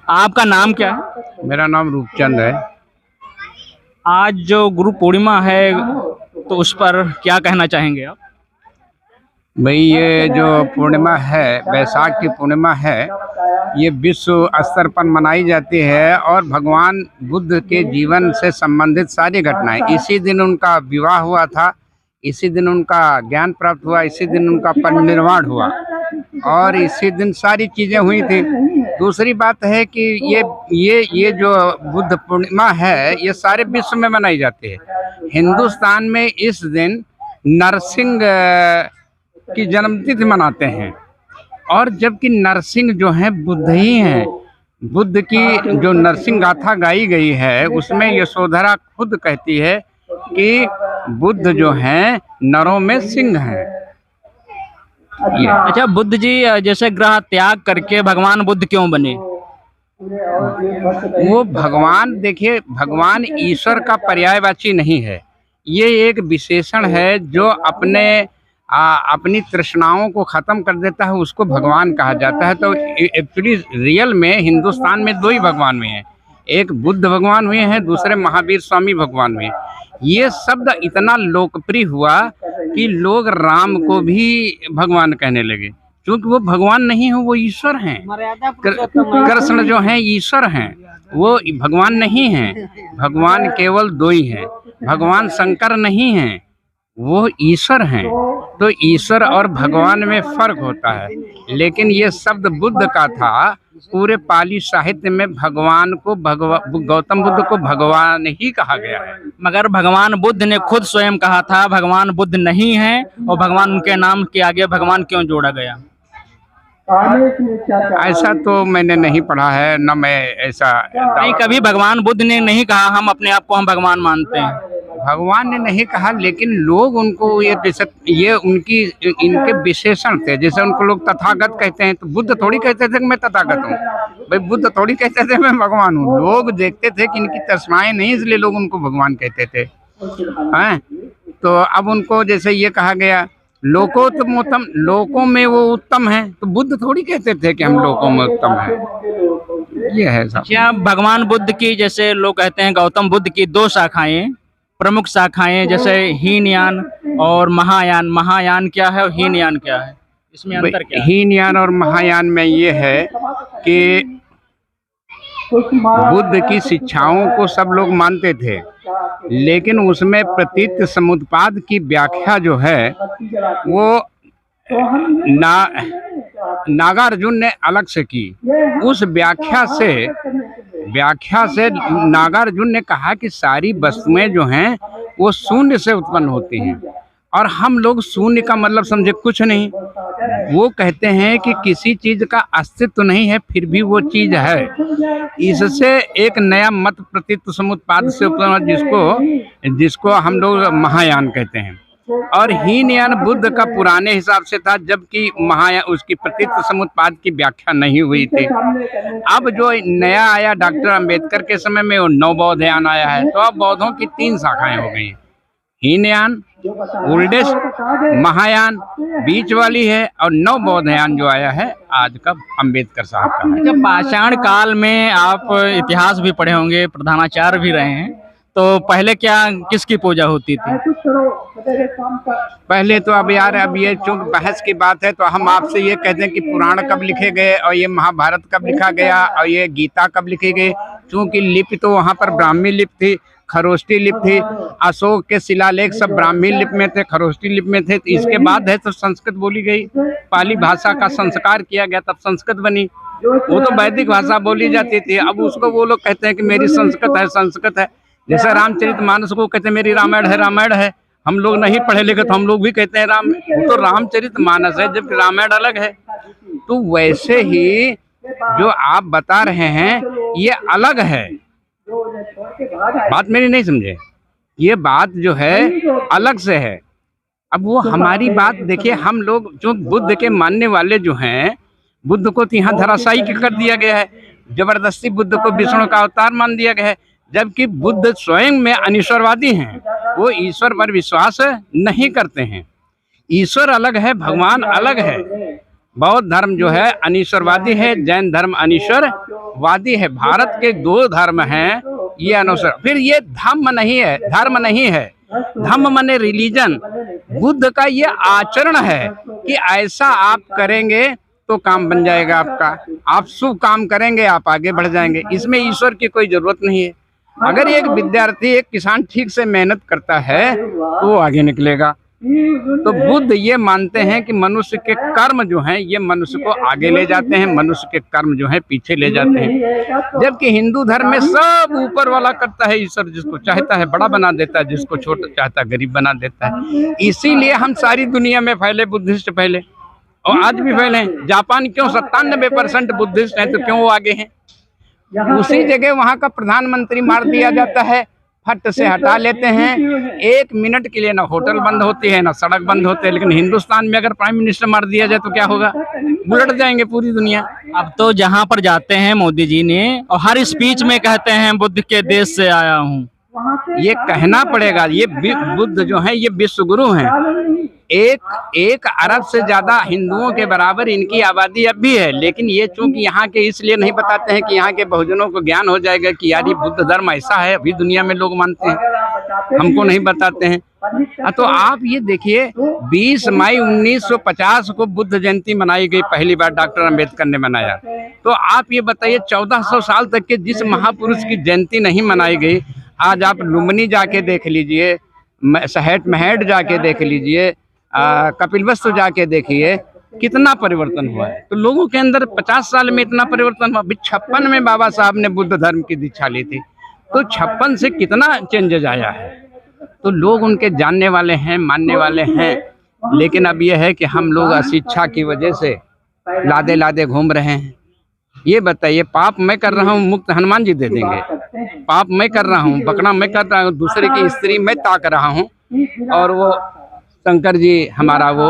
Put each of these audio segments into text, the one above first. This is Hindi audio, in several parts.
आपका नाम क्या है? मेरा नाम रूपचंद है। आज जो गुरु पूर्णिमा है तो उस पर क्या कहना चाहेंगे आप? भाई ये जो पूर्णिमा है, बैसाख की पूर्णिमा है, ये विश्व स्तर पर मनाई जाती है और भगवान बुद्ध के जीवन से संबंधित सारी घटनाएं, इसी दिन उनका विवाह हुआ था, इसी दिन उनका ज्ञान प्राप्त हुआ, इसी दिन उनका परिनिर्वाण हुआ और इसी दिन सारी चीज़ें हुई थी। दूसरी बात है कि ये जो बुद्ध पूर्णिमा है, ये सारे विश्व में मनाई जाती है। हिंदुस्तान में इस दिन नरसिंह की जन्मतिथि मनाते हैं और जबकि नरसिंह जो हैं बुद्ध ही हैं। बुद्ध की जो नरसिंह गाथा गाई गई है उसमें यशोधरा खुद कहती है कि बुद्ध जो हैं नरों में सिंह हैं। अच्छा, बुद्ध जी जैसे ग्रह त्याग करके भगवान बुद्ध क्यों बने? वो भगवान, देखिए, भगवान ईश्वर का पर्यायवाची नहीं है, ये एक विशेषण है जो अपनी तृष्णाओं को ख़त्म कर देता है, उसको भगवान कहा जाता है। तो एक्चुअली रियल में हिंदुस्तान में दो ही भगवान हुए हैं, एक बुद्ध भगवान हुए हैं, दूसरे महावीर स्वामी भगवान हुए हैं। ये शब्द इतना लोकप्रिय हुआ कि लोग राम को भी भगवान कहने लगे, क्योंकि वो भगवान नहीं है, वो ईश्वर हैं। कृष्ण जो हैं ईश्वर हैं, वो भगवान नहीं हैं। भगवान केवल दो ही हैं, भगवान शंकर नहीं हैं, वो ईश्वर हैं। तो ईश्वर और भगवान में फर्क होता है। लेकिन ये शब्द बुद्ध का था, पूरे पाली साहित्य में भगवान को गौतम बुद्ध को भगवान ही कहा गया है। मगर भगवान बुद्ध ने खुद स्वयं कहा था भगवान बुद्ध नहीं है, और भगवान उनके नाम के आगे भगवान क्यों जोड़ा गया? ऐसा तो मैंने नहीं पढ़ा है, न मैं ऐसा नहीं, कभी भगवान बुद्ध ने नहीं कहा हम अपने आप को हम भगवान मानते हैं। भगवान ने नहीं कहा, लेकिन लोग उनको ये इनके विशेषण थे। जैसे उनको लोग तथागत कहते हैं, तो बुद्ध थोड़ी कहते थे कि मैं तथागत हूँ, भाई बुद्ध थोड़ी कहते थे मैं भगवान हूँ। लोग देखते थे कि इनकी तस्माएं नहीं, इसलिए लोग उनको भगवान कहते थे। हैं, तो अब उनको जैसे ये कहा गया लोकोत्तमोत्तम, लोकों में वो उत्तम है, तो बुद्ध थोड़ी कहते थे कि हम लोकों में उत्तम है। ये है सब। क्या भगवान बुद्ध की, जैसे लोग कहते हैं गौतम बुद्ध की दो शाखाएं, प्रमुख शाखाएं, जैसे हीनयान और महायान। महायान क्या है और हीनयान क्या है, इसमें अंतर क्या है? हीनयान और महायान में ये है कि बुद्ध की शिक्षाओं को सब लोग मानते थे, लेकिन उसमें प्रतीत समुत्पाद की व्याख्या जो है वो नागार्जुन ने अलग से की। उस व्याख्या से नागार्जुन ने कहा कि सारी वस्तुएं जो हैं वो शून्य से उत्पन्न होती हैं, और हम लोग शून्य का मतलब समझे कुछ नहीं। वो कहते हैं कि किसी चीज का अस्तित्व नहीं है, फिर भी वो चीज है। इससे एक नया मत प्रतीत समुत्पाद से उत्पन्न, जिसको हम लोग महायान कहते हैं। और हीनयान बुद्ध का पुराने हिसाब से था, जबकि महायान उसकी प्रतीत समुत्पाद की व्याख्या नहीं हुई थी। अब जो नया आया डॉक्टर अंबेडकर के समय में, वो नवबौद्धयान आया है। तो अब बौद्धों की 3 शाखाएं हो गई, हीनयान ओल्डेस्ट, महायान बीच वाली है, और नवबौद्धयान जो आया है आज का अंबेडकर साहब का है। जब पाषाण काल में आप इतिहास भी पढ़े होंगे, प्रधानाचार्य भी रहे हैं, तो पहले क्या किसकी पूजा होती थी? पहले तो अब यार, अब ये चूंकि बहस की बात है तो हम आपसे ये कहते हैं कि पुराण कब लिखे गए और ये महाभारत कब लिखा गया और ये गीता कब लिखी गई। चूंकि लिपि तो वहाँ पर ब्राह्मी लिपि थी, खरोष्टी लिपि थी। अशोक के शिलालेख सब ब्राह्मी लिपि में थे, खरोष्टी लिपि में थे। तो इसके बाद है तो संस्कृत बोली गई, पाली भाषा का संस्कार किया गया, तब संस्कृत बनी। वो तो वैदिक भाषा बोली जाती थी, अब उसको वो लोग कहते हैं कि मेरी संस्कृत है। जैसे रामचरितमानस को कहते हैं मेरी रामायण है। हम लोग नहीं पढ़े लिखे तो हम लोग भी कहते हैं वो तो रामचरितमानस है, जबकि रामायण अलग है। तो वैसे ही जो आप बता रहे हैं ये अलग है, बात मेरी नहीं समझे, ये बात जो है अलग से है। अब वो हमारी बात देखिए, हम लोग जो बुद्ध के मानने वाले जो हैं, बुद्ध को तो यहाँ धराशायी कर दिया गया है, जबरदस्ती बुद्ध को विष्णु का अवतार मान दिया गया है, जबकि बुद्ध स्वयं में अनीश्वरवादी हैं। वो ईश्वर पर विश्वास नहीं करते हैं। ईश्वर अलग है, भगवान अलग है। बौद्ध धर्म जो है अनीश्वरवादी है, जैन धर्म अनीश्वरवादी है। भारत के दो धर्म हैं, ये अनुसार। फिर ये धम्म नहीं है, धर्म नहीं है। धम्म माने रिलीजन। बुद्ध का ये आचरण है कि ऐसा आप करेंगे तो काम बन जाएगा आपका, आप शुभ काम करेंगे आप आगे बढ़ जाएंगे। इसमें ईश्वर की कोई जरूरत नहीं है। अगर एक विद्यार्थी, एक किसान ठीक से मेहनत करता है तो वो आगे निकलेगा। तो बुद्ध ये मानते हैं कि मनुष्य के कर्म जो हैं ये मनुष्य को आगे ले जाते हैं, मनुष्य के कर्म जो हैं पीछे ले जाते हैं। जबकि हिंदू धर्म में सब ऊपर वाला करता है, ईश्वर जिसको चाहता है बड़ा बना देता है, जिसको छोटा चाहता है गरीब बना देता है। इसीलिए हम सारी दुनिया में फैले, बुद्धिस्ट फैले और आज भी फैले। जापान क्यों 97% बुद्धिस्ट है, तो क्यों वो आगे हैं? उसी जगह वहाँ का प्रधानमंत्री मार दिया जाता है, फट से हटा लेते हैं। 1 मिनट के लिए ना होटल बंद होती है ना सड़क बंद होती है। लेकिन हिंदुस्तान में अगर प्राइम मिनिस्टर मार दिया जाए तो क्या होगा? उलट जाएंगे पूरी दुनिया। अब तो जहाँ पर जाते हैं मोदी जी ने और हर स्पीच में कहते हैं बुद्ध के देश से आया हूँ। ये कहना पड़ेगा। ये बुद्ध जो है ये विश्व गुरु हैं। 1 अरब से ज्यादा हिंदुओं के बराबर इनकी आबादी अब भी है। लेकिन ये चूंकि यहाँ के इसलिए नहीं बताते हैं कि यहाँ के बहुजनों को ज्ञान हो जाएगा कि यार ये बुद्ध धर्म ऐसा है, अभी दुनिया में लोग मानते हैं, हमको नहीं बताते हैं। तो आप ये देखिए 20 मई 1950 को बुद्ध जयंती मनाई गई, पहली बार डॉक्टर अंबेडकर ने मनाया। तो आप ये बताइए 1400 साल तक के जिस महापुरुष की जयंती नहीं मनाई गई, आज आप लुम्बिनी जाके देख लीजिए, सहेट महट जाके देख लीजिए, कपिलवस्तु जाके देखिए, कितना परिवर्तन हुआ है। तो लोगों के अंदर 50 साल में इतना परिवर्तन हुआ। 56 में बाबा साहब ने बुद्ध धर्म की दीक्षा ली थी, तो 56 से कितना चेंजेज आया है। तो लोग उनके जानने वाले हैं, मानने वाले हैं। लेकिन अब यह है कि हम लोग अशिक्षा की वजह से लादे लादे घूम रहे हैं। ये बताइए, पाप मैं कर रहा हूँ, मुक्त हनुमान जी दे देंगे। पाप मैं कर रहा हूँ, बकरा मैं कर रहा हूँ, दूसरे की स्त्री मैं ताक रहा हूँ और वो शंकर जी हमारा वो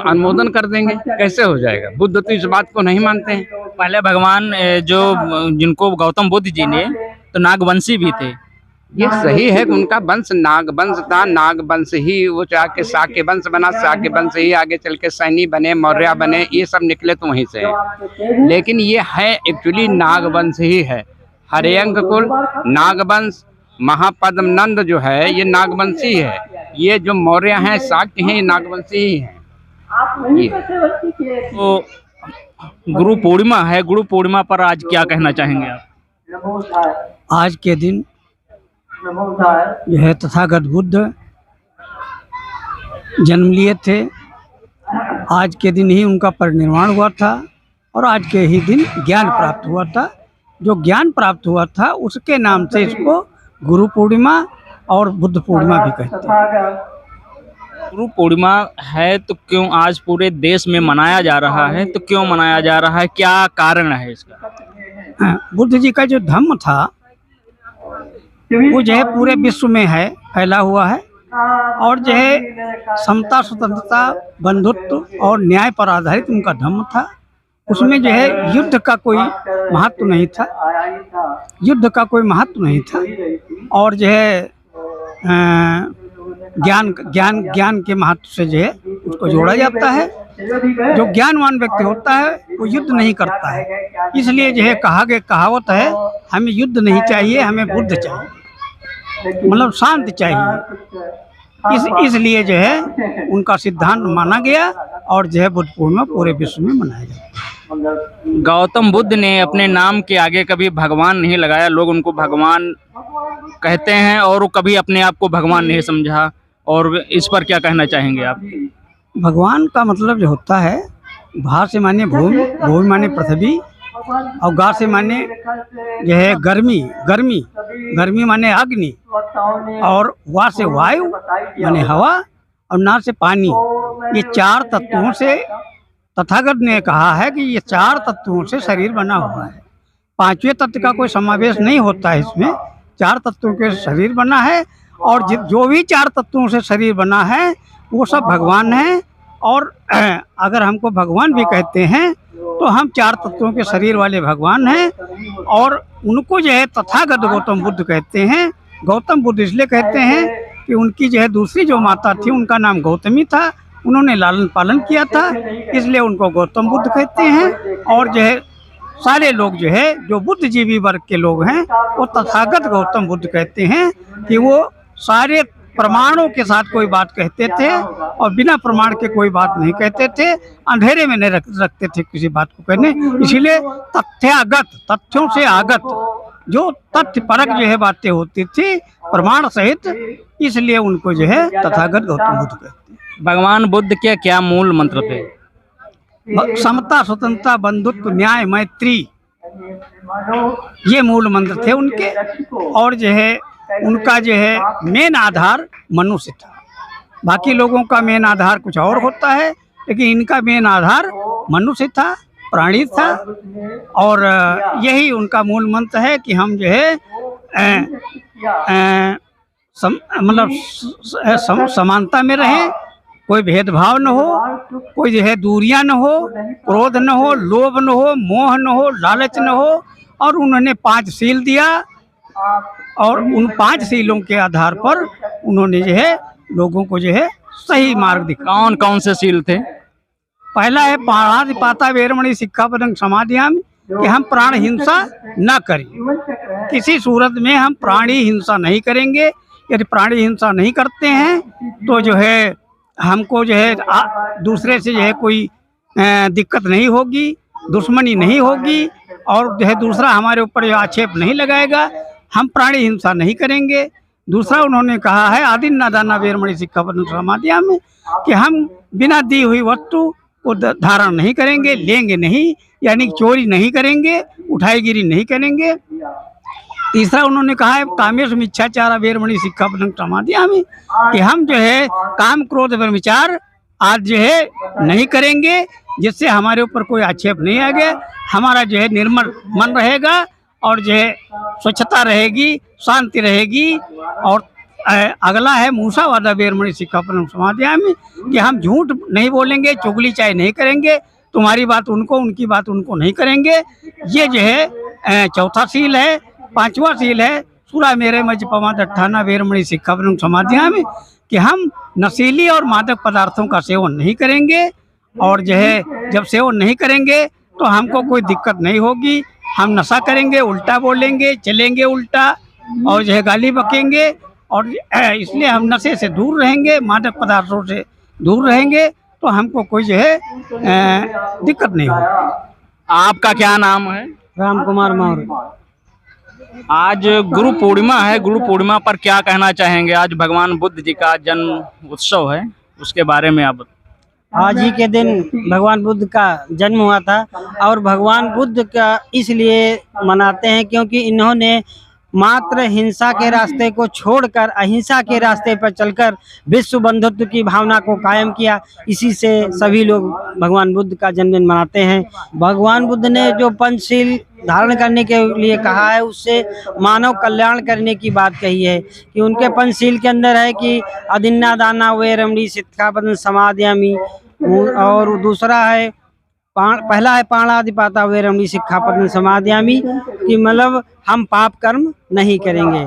अनुमोदन कर देंगे। कैसे हो जाएगा? बुद्ध तो इस बात को नहीं मानते हैं। पहले भगवान जो जिनको गौतम बुद्ध जी ने तो नागवंशी भी थे। ये सही है कि उनका वंश नागवंश था। नागवंश ही वो जाके शाक्य वंश बना, शाक्य वंश ही आगे चल के सैनी बने, मौर्य बने, ये सब निकले तो वहीं से है। लेकिन ये है एक्चुअली नागवंश ही है। हरियंक कुल नागवंश, महापद्म नंद जो है ये नागवंशी है। ये जो मौर्य हैं, शाक्य हैं, ये नागवंशी ही हैं। तो गुरु पूर्णिमा है, गुरु पूर्णिमा पर आज क्या कहना चाहेंगे आप? आज के दिन यह तथागत बुद्ध जन्म लिए थे। आज के दिन ही उनका परिनिर्वाण हुआ था और आज के ही दिन ज्ञान प्राप्त हुआ था। जो ज्ञान प्राप्त हुआ था उसके नाम से इसको गुरु पूर्णिमा और बुद्ध पूर्णिमा भी कहते हैं। गुरु पूर्णिमा है तो क्यों आज पूरे देश में मनाया जा रहा है? तो क्यों मनाया जा रहा है, क्या कारण है इसका? बुद्ध जी का जो धम्म था वो जो है पूरे विश्व में है, फैला हुआ है और जो है समता, स्वतंत्रता, बंधुत्व और न्याय पर आधारित उनका धम्म था। उसमें जो है युद्ध का कोई महत्व नहीं था, युद्ध का कोई महत्व नहीं था। और जो है ज्ञान के महत्व से जो है उसको जोड़ा जाता है। जो ज्ञानवान व्यक्ति होता है वो युद्ध नहीं करता है। इसलिए जो है कहावत है, हमें युद्ध नहीं चाहिए, हमें बुद्ध चाहिए, मतलब शांति चाहिए। इसलिए जो है उनका सिद्धांत माना गया और जो है बुद्ध पूर्णिमा पूरे विश्व में मनाया जाता है। गौतम बुद्ध ने अपने नाम के आगे कभी भगवान नहीं लगाया। लोग उनको भगवान कहते हैं और वो कभी अपने आप को भगवान नहीं समझा। और इस पर क्या कहना चाहेंगे आप? भगवान का मतलब जो होता है, भा से माने भूमि, भूमि माने पृथ्वी और गा से माने जो है गर्मी माने अग्नि और वा से वायु माने हवा और ना से पानी। ये 4 तत्वों से तथागत ने कहा है कि ये 4 तत्वों से शरीर बना हुआ है। 5वें तत्व का कोई समावेश नहीं होता है इसमें। 4 तत्वों के शरीर बना है और जो भी 4 तत्वों से शरीर बना है वो सब भगवान है। और अगर हमको भगवान भी कहते हैं तो हम 4 तत्वों के शरीर वाले भगवान हैं। और उनको जो है तथागत गौतम बुद्ध कहते हैं। गौतम बुद्ध इसलिए कहते हैं कि उनकी जो है दूसरी जो माता थी उनका नाम गौतमी था उन्होंने लालन पालन किया था, इसलिए उनको गौतम बुद्ध कहते हैं। और जो है सारे लोग जो है जो बुद्धिजीवी वर्ग के लोग हैं वो तथागत गौतम बुद्ध कहते हैं कि वो सारे प्रमाणों के साथ कोई बात कहते थे और बिना प्रमाण के कोई बात नहीं कहते थे, अंधेरे में नहीं रखते थे किसी बात को कहने। इसीलिए तथ्यागत, तथ्यों से आगत, जो तथ्य परक जो है बातें होती थी प्रमाण सहित, इसलिए उनको जो है तथागत गौतम बुद्ध कहते हैं। भगवान बुद्ध के क्या मूल मंत्र थे? समता, स्वतंत्रता, बंधुत्व, न्याय, मैत्री, ये मूल मंत्र थे उनके। और जो है उनका जो है मेन आधार मनुष्य था। बाकी लोगों का मेन आधार कुछ और होता है, लेकिन इनका मेन आधार मनुष्य था, प्राणी था। और यही उनका मूल मंत्र है कि हम जो है मतलब समानता में रहें, कोई भेदभाव न हो, कोई जो है दूरियां न हो, क्रोध न हो, लोभ न हो, मोह न हो, लालच न हो। और उन्होंने 5 सील दिया और उन 5 सीलों के आधार पर उन्होंने जो है लोगों को जो है सही मार्ग दिखाया। कौन कौन से सील थे? पहला है पाणातिपाता वेरमणि सिक्खापदं समाधियामि, कि हम प्राण हिंसा न करें, किसी सूरत में हम प्राणी हिंसा नहीं करेंगे। यदि प्राणी हिंसा नहीं करते हैं तो जो है हमको जो है दूसरे से जो है कोई दिक्कत नहीं होगी, दुश्मनी नहीं होगी, और जो है दूसरा हमारे ऊपर जो आक्षेप नहीं लगाएगा। हम प्राणी हिंसा नहीं करेंगे। दूसरा उन्होंने कहा है आदिन्ना दाना वेरमणि सिक्खापदं समाधियामि, कि हम बिना दी हुई वस्तु को धारण नहीं करेंगे, लेंगे नहीं, यानी चोरी नहीं करेंगे, उठाईगिरी नहीं करेंगे। तीसरा उन्होंने कहा है कामेषु मिच्छाचारा वेरमणि सिक्खापदं समाधियामि, कि हम जो है काम क्रोध व्यभिचार आज जो है नहीं करेंगे, जिससे हमारे ऊपर कोई आक्षेप नहीं आएगा। हमारा जो है निर्मल मन रहेगा और जो है स्वच्छता रहेगी, शांति रहेगी। और अगला है मूसावादा वेरमणि सिक्खापदं समाधियामि, कि हम झूठ नहीं बोलेंगे, चुगली चाहे नहीं करेंगे, तुम्हारी बात उनको, उनकी बात उनको नहीं करेंगे। ये जो है चौथा सील है। 5वां सील है सूरा मेरे मज पमाद अट्ठाना वेरमणि सिक्खापदं समाधियामि, कि हम नशीली और मादक पदार्थों का सेवन नहीं करेंगे। और जो है जब सेवन नहीं करेंगे तो हमको कोई दिक्कत नहीं होगी। हम नशा करेंगे, उल्टा बोलेंगे, चलेंगे उल्टा, और जो है गाली बकेंगे, और इसलिए हम नशे से दूर रहेंगे, मादक पदार्थों से दूर रहेंगे, तो हमको कोई जो है दिक्कत नहीं होगी। आपका क्या नाम है? राम कुमार मौर्य। आज गुरु पूर्णिमा है, गुरु पूर्णिमा पर क्या कहना चाहेंगे? आज भगवान बुद्ध जी का जन्म उत्सव है, उसके बारे में आप। आज ही के दिन भगवान बुद्ध का जन्म हुआ था, और भगवान बुद्ध का इसलिए मनाते हैं क्योंकि इन्होंने मात्र हिंसा के रास्ते को छोड़कर अहिंसा के रास्ते पर चलकर विश्व बंधुत्व की भावना को कायम किया। इसी से सभी लोग भगवान बुद्ध का जन्मदिन मनाते हैं। भगवान बुद्ध ने जो पंचशील धारण करने के लिए कहा है, उससे मानव कल्याण करने की बात कही है। कि उनके पंचशील के अंदर है कि अदिन्ना दाना वेरमणि सिक्खापदं समाधियामि, और दूसरा है पहला है पाणातिपाता वेरमणि सिक्खापदं समाधियामि, कि मतलब हम पाप कर्म नहीं करेंगे।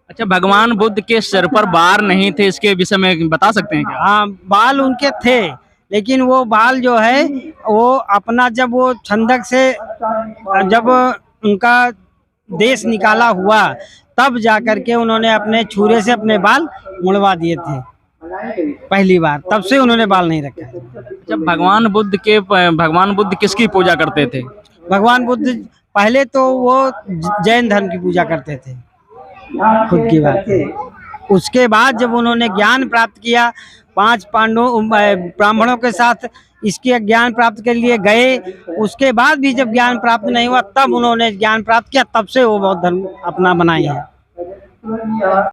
अच्छा, भगवान बुद्ध के सिर पर बाल नहीं थे, इसके विषय में बता सकते हैं क्या? हाँ, बाल उनके थे, लेकिन वो बाल जो है वो अपना जब वो छंदक से जब उनका देश निकाला हुआ, तब जाकर के उन्होंने अपने छुरे से अपने बाल मुड़वा दिए थे पहली बार, तब से उन्होंने बाल नहीं रखा। जब भगवान बुद्ध किसकी पूजा करते थे? भगवान बुद्ध पहले तो वो जैन धर्म की पूजा करते थे, खुद की बात है। उसके बाद जब उन्होंने ज्ञान प्राप्त किया, 5 ब्राह्मणों के साथ इसके ज्ञान प्राप्त के लिए गए, उसके बाद भी जब ज्ञान प्राप्त नहीं हुआ, तब उन्होंने ज्ञान प्राप्त किया, तब से वो बौद्ध धर्म अपना बनाए हैं।